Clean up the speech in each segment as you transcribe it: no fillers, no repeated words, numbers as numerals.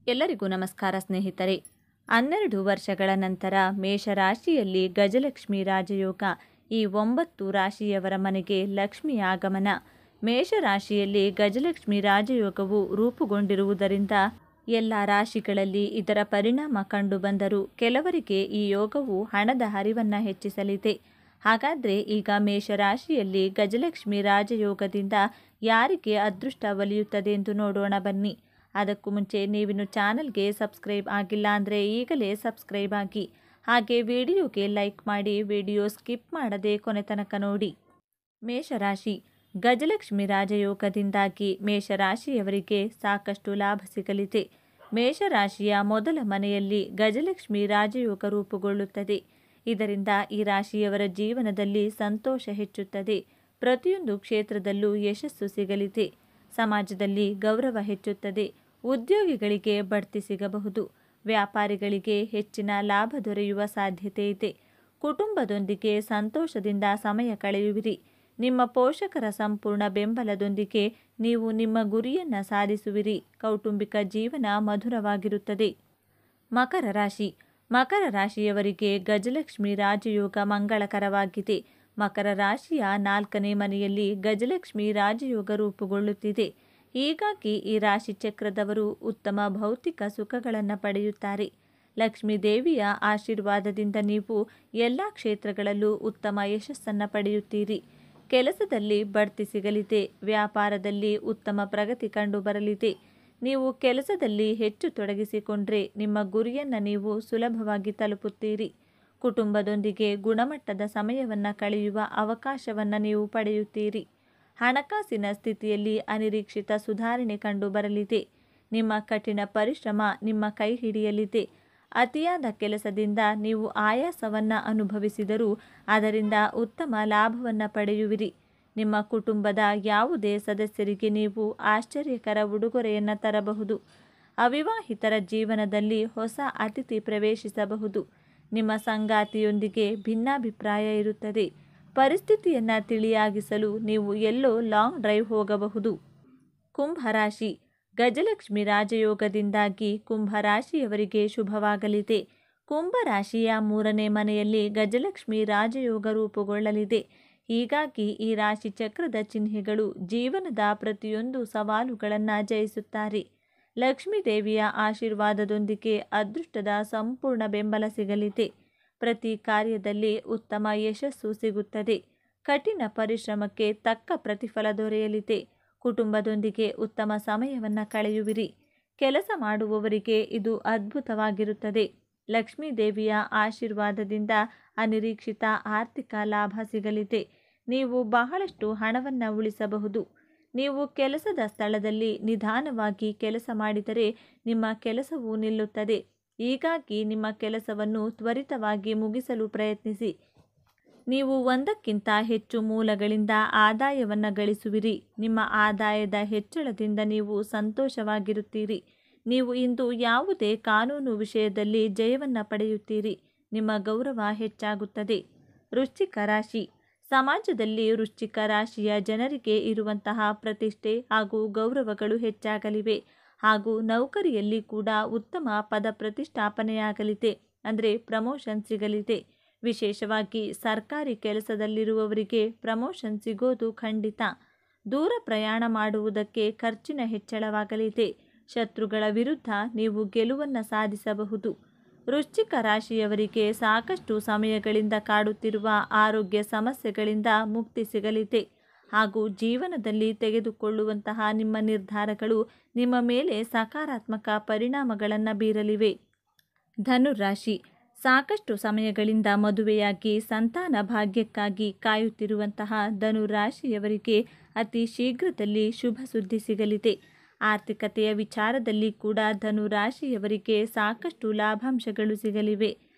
ಎಲ್ಲರಿಗೂ ನಮಸ್ಕಾರ ಸ್ನೇಹಿತರೆ. 12 ವರ್ಷಗಳ ನಂತರ ಮೇಷರಾಶಿಯಲ್ಲಿ ಗಜಲಕ್ಷ್ಮಿ ರಾಜಯೋಗ. ಈ 9 ರಾಶಿಯವರ ಮನೆಗೆ ಲಕ್ಷ್ಮಿ ಆಗಮನ. ಮೇಷರಾಶಿಯಲ್ಲಿ ಗಜಲಕ್ಷ್ಮಿ ರಾಜಯೋಗವು ರೂಪುಗೊಂಡಿರುವುದರಿಂದ ಎಲ್ಲ ರಾಶಿಗಳಲ್ಲಿ ಇದರ ಪರಿಣಾಮ ಕಂಡುಬಂದರೂ ಕೆಲವರಿಗೆ ಈ ಯೋಗವು ಹಣದ ಹರಿವನ್ನು ಹೆಚ್ಚಿಸಲಿದೆ. ಹಾಗಾದರೆ ಈಗ ಮೇಷರಾಶಿಯಲ್ಲಿ ಗಜಲಕ್ಷ್ಮಿ ರಾಜಯೋಗದಿಂದ ಯಾರಿಗೆ ಅದೃಷ್ಟ ಒಲಿಯುತ್ತದೆ ಎಂದು ನೋಡೋಣ ಬನ್ನಿ. ಅದಕ್ಕೂ ಮುಂಚೆ ನೀವಿನ್ನು ಚಾನಲ್ಗೆ ಸಬ್ಸ್ಕ್ರೈಬ್ ಆಗಿಲ್ಲ ಅಂದರೆ ಈಗಲೇ ಸಬ್ಸ್ಕ್ರೈಬ್ ಆಗಿ, ಹಾಗೆ ವಿಡಿಯೋಗೆ ಲೈಕ್ ಮಾಡಿ, ವಿಡಿಯೋ ಸ್ಕಿಪ್ ಮಾಡದೆ ಕೊನೆ ತನಕ ನೋಡಿ. ಮೇಷರಾಶಿ ಗಜಲಕ್ಷ್ಮಿ ರಾಜಯೋಗದಿಂದಾಗಿ ಮೇಷರಾಶಿಯವರಿಗೆ ಸಾಕಷ್ಟು ಲಾಭ ಸಿಗಲಿದೆ. ಮೇಷರಾಶಿಯ ಮೊದಲ ಮನೆಯಲ್ಲಿ ಗಜಲಕ್ಷ್ಮಿ ರಾಜಯೋಗ ರೂಪುಗೊಳ್ಳುತ್ತದೆ. ಇದರಿಂದ ಈ ರಾಶಿಯವರ ಜೀವನದಲ್ಲಿ ಸಂತೋಷ ಹೆಚ್ಚುತ್ತದೆ. ಪ್ರತಿಯೊಂದು ಕ್ಷೇತ್ರದಲ್ಲೂ ಯಶಸ್ಸು ಸಿಗಲಿದೆ. ಸಮಾಜದಲ್ಲಿ ಗೌರವ ಹೆಚ್ಚುತ್ತದೆ. ಉದ್ಯೋಗಿಗಳಿಗೆ ಬಡ್ತಿ ಸಿಗಬಹುದು. ವ್ಯಾಪಾರಿಗಳಿಗೆ ಹೆಚ್ಚಿನ ಲಾಭ ದೊರೆಯುವ ಸಾಧ್ಯತೆ ಇದೆ. ಕುಟುಂಬದೊಂದಿಗೆ ಸಂತೋಷದಿಂದ ಸಮಯ ಕಳೆಯುವಿರಿ. ನಿಮ್ಮ ಪೋಷಕರ ಸಂಪೂರ್ಣ ಬೆಂಬಲದೊಂದಿಗೆ ನೀವು ನಿಮ್ಮ ಗುರಿಯನ್ನು ಸಾಧಿಸುವಿರಿ. ಕೌಟುಂಬಿಕ ಜೀವನ ಮಧುರವಾಗಿರುತ್ತದೆ. ಮಕರ ರಾಶಿ ಮಕರ ರಾಶಿಯವರಿಗೆ ಗಜಲಕ್ಷ್ಮಿ ರಾಜಯೋಗ ಮಂಗಳಕರವಾಗಿದೆ. ಮಕರ ರಾಶಿಯ 4ನೇ ಮನೆಯಲ್ಲಿ ಗಜಲಕ್ಷ್ಮಿ ರಾಜಯೋಗ ರೂಪುಗೊಳ್ಳುತ್ತಿದೆ. ಹೀಗಾಗಿ ಈ ರಾಶಿ ಚಕ್ರದವರು ಉತ್ತಮ ಭೌತಿಕ ಸುಖಗಳನ್ನು ಪಡೆಯುತ್ತಾರೆ. ಲಕ್ಷ್ಮೀ ದೇವಿಯ ಆಶೀರ್ವಾದದಿಂದ ನೀವು ಎಲ್ಲ ಕ್ಷೇತ್ರಗಳಲ್ಲೂ ಉತ್ತಮ ಯಶಸ್ಸನ್ನು ಪಡೆಯುತ್ತೀರಿ. ಕೆಲಸದಲ್ಲಿ ಬಡ್ತಿ ಸಿಗಲಿದೆ. ವ್ಯಾಪಾರದಲ್ಲಿ ಉತ್ತಮ ಪ್ರಗತಿ ಕಂಡುಬರಲಿದೆ. ನೀವು ಕೆಲಸದಲ್ಲಿ ಹೆಚ್ಚು ತೊಡಗಿಸಿಕೊಂಡ್ರೆ ನಿಮ್ಮ ಗುರಿಯನ್ನು ನೀವು ಸುಲಭವಾಗಿ ತಲುಪುತ್ತೀರಿ. ಕುಟುಂಬದೊಂದಿಗೆ ಗುಣಮಟ್ಟದ ಸಮಯವನ್ನು ಕಳೆಯುವ ಅವಕಾಶವನ್ನು ನೀವು ಪಡೆಯುತ್ತೀರಿ. ಹಣಕಾಸಿನ ಸ್ಥಿತಿಯಲ್ಲಿ ಅನಿರೀಕ್ಷಿತ ಸುಧಾರಣೆ ಕಂಡುಬರಲಿದೆ. ನಿಮ್ಮ ಕಠಿಣ ಪರಿಶ್ರಮ ನಿಮ್ಮ ಕೈ ಹಿಡಿಯಲಿದೆ. ಅತಿಯಾದ ಕೆಲಸದಿಂದ ನೀವು ಆಯಾಸವನ್ನು ಅನುಭವಿಸಿದರೂ ಅದರಿಂದ ಉತ್ತಮ ಲಾಭವನ್ನು ಪಡೆಯುವಿರಿ. ನಿಮ್ಮ ಕುಟುಂಬದ ಯಾವುದೇ ಸದಸ್ಯರಿಗೆ ನೀವು ಆಶ್ಚರ್ಯಕರ ಉಡುಗೊರೆಯನ್ನು ತರಬಹುದು. ಅವಿವಾಹಿತರ ಜೀವನದಲ್ಲಿ ಹೊಸ ಅತಿಥಿ ಪ್ರವೇಶಿಸಬಹುದು. ನಿಮ್ಮ ಸಂಗಾತಿಯೊಂದಿಗೆ ಭಿನ್ನಾಭಿಪ್ರಾಯ ಇರುತ್ತದೆ. ಪರಿಸ್ಥಿತಿಯನ್ನು ತಿಳಿಯಾಗಿಸಲು ನೀವು ಎಲ್ಲೋ ಲಾಂಗ್ ಡ್ರೈವ್ ಹೋಗಬಹುದು. ಕುಂಭರಾಶಿ ಗಜಲಕ್ಷ್ಮಿ ರಾಜಯೋಗದಿಂದಾಗಿ ಕುಂಭರಾಶಿಯವರಿಗೆ ಶುಭವಾಗಲಿದೆ. ಕುಂಭರಾಶಿಯ 3ನೇ ಮನೆಯಲ್ಲಿ ಗಜಲಕ್ಷ್ಮಿ ರಾಜಯೋಗ ರೂಪುಗೊಳ್ಳಲಿದೆ. ಹೀಗಾಗಿ ಈ ರಾಶಿ ಚಕ್ರದ ಚಿಹ್ನೆಗಳು ಜೀವನದ ಪ್ರತಿಯೊಂದು ಸವಾಲುಗಳನ್ನು ಜಯಿಸುತ್ತಾರೆ. ಲಕ್ಷ್ಮೀ ದೇವಿಯ ಆಶೀರ್ವಾದದೊಂದಿಗೆ ಅದೃಷ್ಟದ ಸಂಪೂರ್ಣ ಬೆಂಬಲ ಸಿಗಲಿದೆ. ಪ್ರತಿ ಕಾರ್ಯದಲ್ಲಿ ಉತ್ತಮ ಯಶಸ್ಸು ಸಿಗುತ್ತದೆ. ಕಠಿಣ ಪರಿಶ್ರಮಕ್ಕೆ ತಕ್ಕ ಪ್ರತಿಫಲ ದೊರೆಯಲಿದೆ. ಕುಟುಂಬದೊಂದಿಗೆ ಉತ್ತಮ ಸಮಯವನ್ನು ಕಳೆಯುವಿರಿ. ಕೆಲಸ ಮಾಡುವವರಿಗೆ ಇದು ಅದ್ಭುತವಾಗಿರುತ್ತದೆ. ಲಕ್ಷ್ಮೀ ದೇವಿಯ ಆಶೀರ್ವಾದದಿಂದ ಅನಿರೀಕ್ಷಿತ ಆರ್ಥಿಕ ಲಾಭ ಸಿಗಲಿದೆ. ನೀವು ಬಹಳಷ್ಟು ಹಣವನ್ನು ಉಳಿಸಬಹುದು. ನೀವು ಕೆಲಸದ ಸ್ಥಳದಲ್ಲಿ ನಿಧಾನವಾಗಿ ಕೆಲಸ ಮಾಡಿದರೆ ನಿಮ್ಮ ಕೆಲಸವು ನಿಲ್ಲುತ್ತದೆ. ಹೀಗಾಗಿ ನಿಮ್ಮ ಕೆಲಸವನ್ನು ತ್ವರಿತವಾಗಿ ಮುಗಿಸಲು ಪ್ರಯತ್ನಿಸಿ. ನೀವು ಒಂದಕ್ಕಿಂತ ಹೆಚ್ಚು ಮೂಲಗಳಿಂದ ಆದಾಯವನ್ನು ಗಳಿಸುವಿರಿ. ನಿಮ್ಮ ಆದಾಯದ ಹೆಚ್ಚಳದಿಂದ ನೀವು ಸಂತೋಷವಾಗಿರುತ್ತೀರಿ. ನೀವು ಇಂದು ಯಾವುದೇ ಕಾನೂನು ವಿಷಯದಲ್ಲಿ ಜಯವನ್ನು ಪಡೆಯುತ್ತೀರಿ. ನಿಮ್ಮ ಗೌರವ ಹೆಚ್ಚಾಗುತ್ತದೆ. ವೃಶ್ಚಿಕ ರಾಶಿ ಸಮಾಜದಲ್ಲಿ ವೃಶ್ಚಿಕ ರಾಶಿಯ ಜನರಿಗೆ ಇರುವಂತಹ ಪ್ರತಿಷ್ಠೆ ಹಾಗೂ ಗೌರವಗಳು ಹೆಚ್ಚಾಗಲಿವೆ. ಹಾಗೂ ನೌಕರಿಯಲ್ಲಿ ಕೂಡ ಉತ್ತಮ ಪದ ಪ್ರತಿಷ್ಠಾಪನೆಯಾಗಲಿದೆ. ಅಂದರೆ ಪ್ರಮೋಷನ್ ಸಿಗಲಿದೆ. ವಿಶೇಷವಾಗಿ ಸರ್ಕಾರಿ ಕೆಲಸದಲ್ಲಿರುವವರಿಗೆ ಪ್ರಮೋಷನ್ ಸಿಗೋದು ಖಂಡಿತ. ದೂರ ಪ್ರಯಾಣ ಮಾಡುವುದಕ್ಕೆ ಖರ್ಚಿನ ಹೆಚ್ಚಳವಾಗಲಿದೆ. ಶತ್ರುಗಳ ವಿರುದ್ಧ ನೀವು ಗೆಲುವನ್ನು ಸಾಧಿಸಬಹುದು. ವೃಶ್ಚಿಕ ರಾಶಿಯವರಿಗೆ ಸಾಕಷ್ಟು ಸಮಯಗಳಿಂದ ಕಾಡುತ್ತಿರುವ ಆರೋಗ್ಯ ಸಮಸ್ಯೆಗಳಿಂದ ಮುಕ್ತಿ ಸಿಗಲಿದೆ. ಹಾಗೂ ಜೀವನದಲ್ಲಿ ತೆಗೆದುಕೊಳ್ಳುವಂತಹ ನಿಮ್ಮ ನಿರ್ಧಾರಗಳು ನಿಮ್ಮ ಮೇಲೆ ಸಕಾರಾತ್ಮಕ ಪರಿಣಾಮಗಳನ್ನು ಬೀರಲಿವೆ. ಧನುರಾಶಿ ಸಾಕಷ್ಟು ಸಮಯಗಳಿಂದ ಮದುವೆಯಾಗಿ ಸಂತಾನ ಭಾಗ್ಯಕ್ಕಾಗಿ ಕಾಯುತ್ತಿರುವಂತಹ ಧನುರಾಶಿಯವರಿಗೆ ಅತಿ ಶೀಘ್ರದಲ್ಲಿ ಶುಭ ಸುದ್ದಿ ಸಿಗಲಿದೆ. ಆರ್ಥಿಕತೆಯ ವಿಚಾರದಲ್ಲಿ ಕೂಡ ಧನುರಾಶಿಯವರಿಗೆ ಸಾಕಷ್ಟು ಲಾಭಾಂಶಗಳು ಸಿಗಲಿವೆ.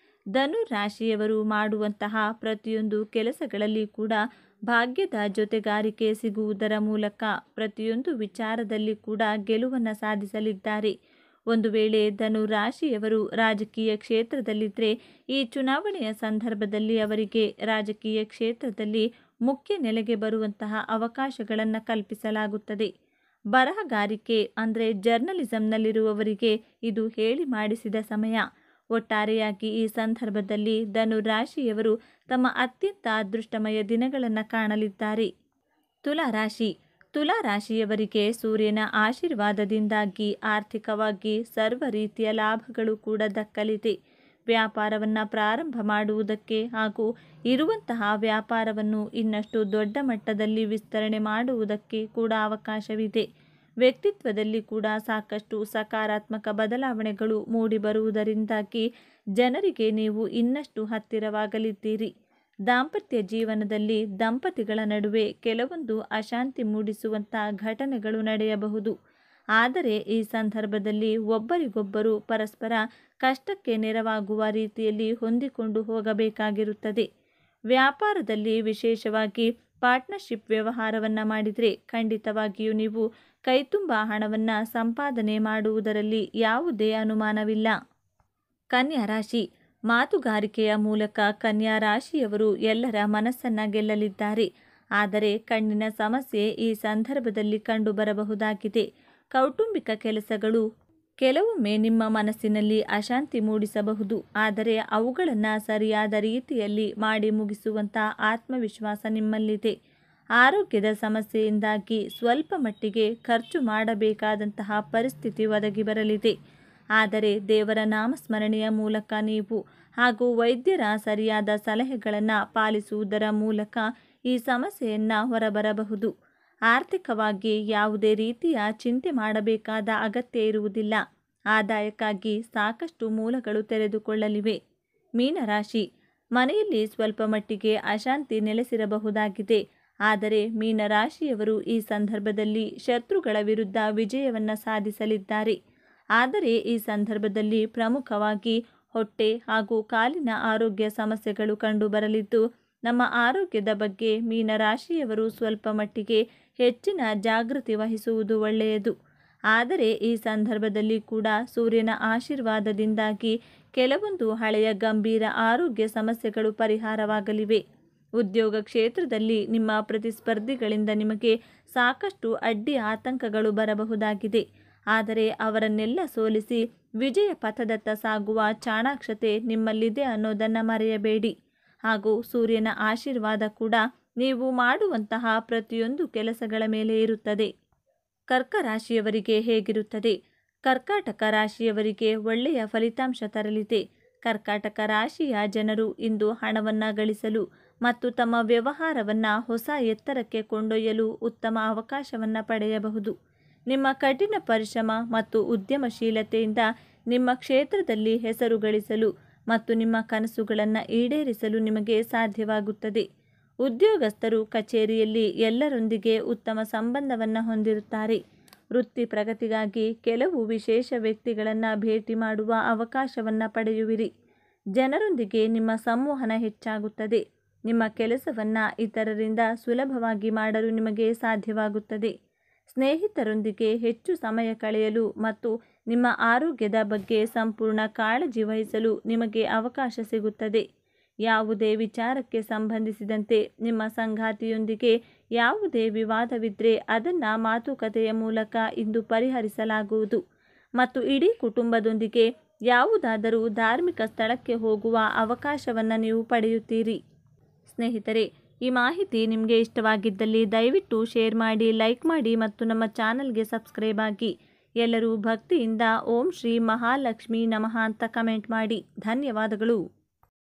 ಧನುರಾಶಿಯವರು ಮಾಡುವಂತಹ ಪ್ರತಿಯೊಂದು ಕೆಲಸಗಳಲ್ಲಿ ಕೂಡ ಭಾಗ್ಯದ ಜೊತೆಗಾರಿಕೆ ಸಿಗುವುದರ ಮೂಲಕ ಪ್ರತಿಯೊಂದು ವಿಚಾರದಲ್ಲಿ ಕೂಡ ಗೆಲುವನ್ನು ಸಾಧಿಸಲಿದ್ದಾರೆ. ಒಂದು ವೇಳೆ ಧನುರಾಶಿಯವರು ರಾಜಕೀಯ ಕ್ಷೇತ್ರದಲ್ಲಿದ್ದರೆ ಈ ಚುನಾವಣೆಯ ಸಂದರ್ಭದಲ್ಲಿ ಅವರಿಗೆ ರಾಜಕೀಯ ಕ್ಷೇತ್ರದಲ್ಲಿ ಮುಖ್ಯ ನೆಲೆಗೆ ಬರುವಂತಹ ಅವಕಾಶಗಳನ್ನು ಕಲ್ಪಿಸಲಾಗುತ್ತದೆ. ಬರಹಗಾರಿಕೆ ಅಂದರೆ ಜರ್ನಲಿಸಂನಲ್ಲಿರುವವರಿಗೆ ಇದು ಹೇಳಿ ಮಾಡಿಸಿದ ಸಮಯ. ಒಟ್ಟಾರೆಯಾಗಿ ಈ ಸಂದರ್ಭದಲ್ಲಿ ಧನು ರಾಶಿಯವರು ತಮ್ಮ ಅತ್ಯಂತ ಅದೃಷ್ಟಮಯ ದಿನಗಳನ್ನು ಕಾಣಲಿದ್ದಾರೆ. ತುಲಾ ರಾಶಿಯವರಿಗೆ ಸೂರ್ಯನ ಆಶೀರ್ವಾದದಿಂದಾಗಿ ಆರ್ಥಿಕವಾಗಿ ಸರ್ವ ರೀತಿಯ ಲಾಭಗಳು ಕೂಡ ದಕ್ಕಲಿದೆ. ವ್ಯಾಪಾರವನ್ನು ಪ್ರಾರಂಭ ಮಾಡುವುದಕ್ಕೆ ಹಾಗೂ ಇರುವಂತಹ ವ್ಯಾಪಾರವನ್ನು ಇನ್ನಷ್ಟು ದೊಡ್ಡ ಮಟ್ಟದಲ್ಲಿ ವಿಸ್ತರಣೆ ಮಾಡುವುದಕ್ಕೆ ಕೂಡ ಅವಕಾಶವಿದೆ. ವ್ಯಕ್ತಿತ್ವದಲ್ಲಿ ಕೂಡ ಸಾಕಷ್ಟು ಸಕಾರಾತ್ಮಕ ಬದಲಾವಣೆಗಳು ಮೂಡಿಬರುವುದರಿಂದಾಗಿ ಜನರಿಗೆ ನೀವು ಇನ್ನಷ್ಟು ಹತ್ತಿರವಾಗಲಿದ್ದೀರಿ. ದಾಂಪತ್ಯ ಜೀವನದಲ್ಲಿ ದಂಪತಿಗಳ ನಡುವೆ ಕೆಲವೊಂದು ಅಶಾಂತಿ ಮೂಡಿಸುವಂಥ ಘಟನೆಗಳು ನಡೆಯಬಹುದು. ಆದರೆ ಈ ಸಂದರ್ಭದಲ್ಲಿ ಒಬ್ಬರಿಗೊಬ್ಬರು ಪರಸ್ಪರ ಕಷ್ಟಕ್ಕೆ ನೆರವಾಗುವ ರೀತಿಯಲ್ಲಿ ಹೊಂದಿಕೊಂಡು ಹೋಗಬೇಕಾಗಿರುತ್ತದೆ. ವ್ಯಾಪಾರದಲ್ಲಿ ವಿಶೇಷವಾಗಿ ಪಾರ್ಟ್ನರ್ಶಿಪ್ ವ್ಯವಹಾರವನ್ನು ಮಾಡಿದರೆ ಖಂಡಿತವಾಗಿಯೂ ನೀವು ಕೈತುಂಬ ಹಣವನ್ನು ಸಂಪಾದನೆ ಮಾಡುವುದರಲ್ಲಿ ಯಾವುದೇ ಅನುಮಾನವಿಲ್ಲ. ಕನ್ಯಾ ರಾಶಿ. ಮಾತುಗಾರಿಕೆಯ ಮೂಲಕ ಕನ್ಯಾ ರಾಶಿಯವರು ಎಲ್ಲರ ಮನಸ್ಸನ್ನು ಗೆಲ್ಲಲಿದ್ದಾರೆ. ಆದರೆ ಕಣ್ಣಿನ ಸಮಸ್ಯೆ ಈ ಸಂದರ್ಭದಲ್ಲಿ ಕಂಡುಬರಬಹುದಾಗಿದೆ. ಕೌಟುಂಬಿಕ ಕೆಲಸಗಳು ಕೆಲವೊಮ್ಮೆ ನಿಮ್ಮ ಮನಸ್ಸಿನಲ್ಲಿ ಅಶಾಂತಿ ಮೂಡಿಸಬಹುದು. ಆದರೆ ಅವುಗಳನ್ನು ಸರಿಯಾದ ರೀತಿಯಲ್ಲಿ ಮಾಡಿ ಮುಗಿಸುವಂಥ ಆತ್ಮವಿಶ್ವಾಸ ನಿಮ್ಮಲ್ಲಿದೆ. ಆರೋಗ್ಯದ ಸಮಸ್ಯೆಯಿಂದಾಗಿ ಸ್ವಲ್ಪ ಮಟ್ಟಿಗೆ ಖರ್ಚು ಮಾಡಬೇಕಾದಂತಹ ಪರಿಸ್ಥಿತಿ ಒದಗಿ ಬರಲಿದೆ. ಆದರೆ ದೇವರ ನಾಮಸ್ಮರಣೆಯ ಮೂಲಕ ನೀವು ಹಾಗೂ ವೈದ್ಯರ ಸರಿಯಾದ ಸಲಹೆಗಳನ್ನು ಪಾಲಿಸುವುದರ ಮೂಲಕ ಈ ಸಮಸ್ಯೆಯನ್ನು ಹೊರಬರಬಹುದು. ಆರ್ಥಿಕವಾಗಿ ಯಾವುದೇ ರೀತಿಯ ಚಿಂತೆ ಮಾಡಬೇಕಾದ ಅಗತ್ಯ ಇರುವುದಿಲ್ಲ. ಆದಾಯಕ್ಕಾಗಿ ಸಾಕಷ್ಟು ಮೂಲಗಳು ತೆರೆದುಕೊಳ್ಳಲಿವೆ. ಮೀನರಾಶಿ. ಮನೆಯಲ್ಲಿ ಸ್ವಲ್ಪ ಮಟ್ಟಿಗೆ ಅಶಾಂತಿ ನೆಲೆಸಿರಬಹುದಾಗಿದೆ. ಆದರೆ ಮೀನರಾಶಿಯವರು ಈ ಸಂದರ್ಭದಲ್ಲಿ ಶತ್ರುಗಳ ವಿರುದ್ಧ ವಿಜಯವನ್ನು ಸಾಧಿಸಲಿದ್ದಾರೆ. ಆದರೆ ಈ ಸಂದರ್ಭದಲ್ಲಿ ಪ್ರಮುಖವಾಗಿ ಹೊಟ್ಟೆ ಹಾಗೂ ಕಾಲಿನ ಆರೋಗ್ಯ ಸಮಸ್ಯೆಗಳು ಕಂಡುಬರಲಿದ್ದು, ನಮ್ಮ ಆರೋಗ್ಯದ ಬಗ್ಗೆ ಮೀನರಾಶಿಯವರು ಸ್ವಲ್ಪ ಮಟ್ಟಿಗೆ ಹೆಚ್ಚಿನ ಜಾಗೃತಿ ವಹಿಸುವುದು ಒಳ್ಳೆಯದು. ಆದರೆ ಈ ಸಂದರ್ಭದಲ್ಲಿ ಕೂಡ ಸೂರ್ಯನ ಆಶೀರ್ವಾದದಿಂದಾಗಿ ಕೆಲವೊಂದು ಹಳೆಯ ಗಂಭೀರ ಆರೋಗ್ಯ ಸಮಸ್ಯೆಗಳು ಪರಿಹಾರವಾಗಲಿವೆ. ಉದ್ಯೋಗ ಕ್ಷೇತ್ರದಲ್ಲಿ ನಿಮ್ಮ ಪ್ರತಿಸ್ಪರ್ಧಿಗಳಿಂದ ನಿಮಗೆ ಸಾಕಷ್ಟು ಅಡ್ಡಿ ಆತಂಕಗಳು ಬರಬಹುದಾಗಿದೆ. ಆದರೆ ಅವರನ್ನೆಲ್ಲ ಸೋಲಿಸಿ ವಿಜಯ ಪಥದತ್ತ ಸಾಗುವ ಚಾಣಾಕ್ಷತೆ ನಿಮ್ಮಲ್ಲಿದೆ ಅನ್ನೋದನ್ನು ಮರೆಯಬೇಡಿ. ಹಾಗೂ ಸೂರ್ಯನ ಆಶೀರ್ವಾದ ಕೂಡ ನೀವು ಮಾಡುವಂತಹ ಪ್ರತಿಯೊಂದು ಕೆಲಸಗಳ ಮೇಲೆ ಇರುತ್ತದೆ. ಕರ್ಕ ರಾಶಿಯವರಿಗೆ ಹೇಗಿರುತ್ತದೆ? ಕರ್ಕಾಟಕ ರಾಶಿಯವರಿಗೆ ಒಳ್ಳೆಯ ಫಲಿತಾಂಶ ತರಲಿದೆ. ಕರ್ಕಾಟಕ ರಾಶಿಯ ಜನರು ಇಂದು ಹಣವನ್ನು ಗಳಿಸಲು ಮತ್ತು ತಮ್ಮ ವ್ಯವಹಾರವನ್ನು ಹೊಸ ಎತ್ತರಕ್ಕೆ ಕೊಂಡೊಯ್ಯಲು ಉತ್ತಮ ಅವಕಾಶವನ್ನು ಪಡೆಯಬಹುದು. ನಿಮ್ಮ ಕಠಿಣ ಪರಿಶ್ರಮ ಮತ್ತು ಉದ್ಯಮಶೀಲತೆಯಿಂದ ನಿಮ್ಮ ಕ್ಷೇತ್ರದಲ್ಲಿ ಹೆಸರು ಗಳಿಸಲು ಮತ್ತು ನಿಮ್ಮ ಕನಸುಗಳನ್ನು ಈಡೇರಿಸಲು ನಿಮಗೆ ಸಾಧ್ಯವಾಗುತ್ತದೆ. ಉದ್ಯೋಗಸ್ಥರು ಕಚೇರಿಯಲ್ಲಿ ಎಲ್ಲರೊಂದಿಗೆ ಉತ್ತಮ ಸಂಬಂಧವನ್ನು ಹೊಂದಿರುತ್ತಾರೆ. ವೃತ್ತಿ ಪ್ರಗತಿಗಾಗಿ ಕೆಲವು ವಿಶೇಷ ವ್ಯಕ್ತಿಗಳನ್ನು ಭೇಟಿ ಮಾಡುವ ಅವಕಾಶವನ್ನು ಪಡೆಯುವಿರಿ. ಜನರೊಂದಿಗೆ ನಿಮ್ಮ ಸಂವಹನ ಹೆಚ್ಚಾಗುತ್ತದೆ. ನಿಮ್ಮ ಕೆಲಸವನ್ನು ಇತರರಿಂದ ಸುಲಭವಾಗಿ ಮಾಡಲು ನಿಮಗೆ ಸಾಧ್ಯವಾಗುತ್ತದೆ. ಸ್ನೇಹಿತರೊಂದಿಗೆ ಹೆಚ್ಚು ಸಮಯ ಕಳೆಯಲು ಮತ್ತು ನಿಮ್ಮ ಆರೋಗ್ಯದ ಬಗ್ಗೆ ಸಂಪೂರ್ಣ ಕಾಳಜಿ ವಹಿಸಲು ನಿಮಗೆ ಅವಕಾಶ ಸಿಗುತ್ತದೆ. ಯಾವುದೇ ವಿಚಾರಕ್ಕೆ ಸಂಬಂಧಿಸಿದಂತೆ ನಿಮ್ಮ ಸಂಗಾತಿಯೊಂದಿಗೆ ಯಾವುದೇ ವಿವಾದವಿದ್ದರೆ ಅದನ್ನು ಮಾತುಕತೆಯ ಮೂಲಕ ಇಂದು ಪರಿಹರಿಸಲಾಗುವುದು ಮತ್ತು ಇಡೀ ಕುಟುಂಬದೊಂದಿಗೆ ಯಾವುದಾದರೂ ಧಾರ್ಮಿಕ ಸ್ಥಳಕ್ಕೆ ಹೋಗುವ ಅವಕಾಶವನ್ನು ನೀವು ಪಡೆಯುತ್ತೀರಿ. ಸ್ನೇಹಿತರೆ, ಈ ಮಾಹಿತಿ ನಿಮಗೆ ಇಷ್ಟವಾಗಿದ್ದಲ್ಲಿ ದಯವಿಟ್ಟು ಶೇರ್ ಮಾಡಿ, ಲೈಕ್ ಮಾಡಿ ಮತ್ತು ನಮ್ಮ ಚಾನಲ್ಗೆ ಸಬ್ಸ್ಕ್ರೈಬ್ ಆಗಿ. ಎಲ್ಲರೂ ಭಕ್ತಿಯಿಂದ ಓಂ ಶ್ರೀ ಮಹಾಲಕ್ಷ್ಮೀ ನಮಃ ಅಂತ ಕಮೆಂಟ್ ಮಾಡಿ. ಧನ್ಯವಾದಗಳು.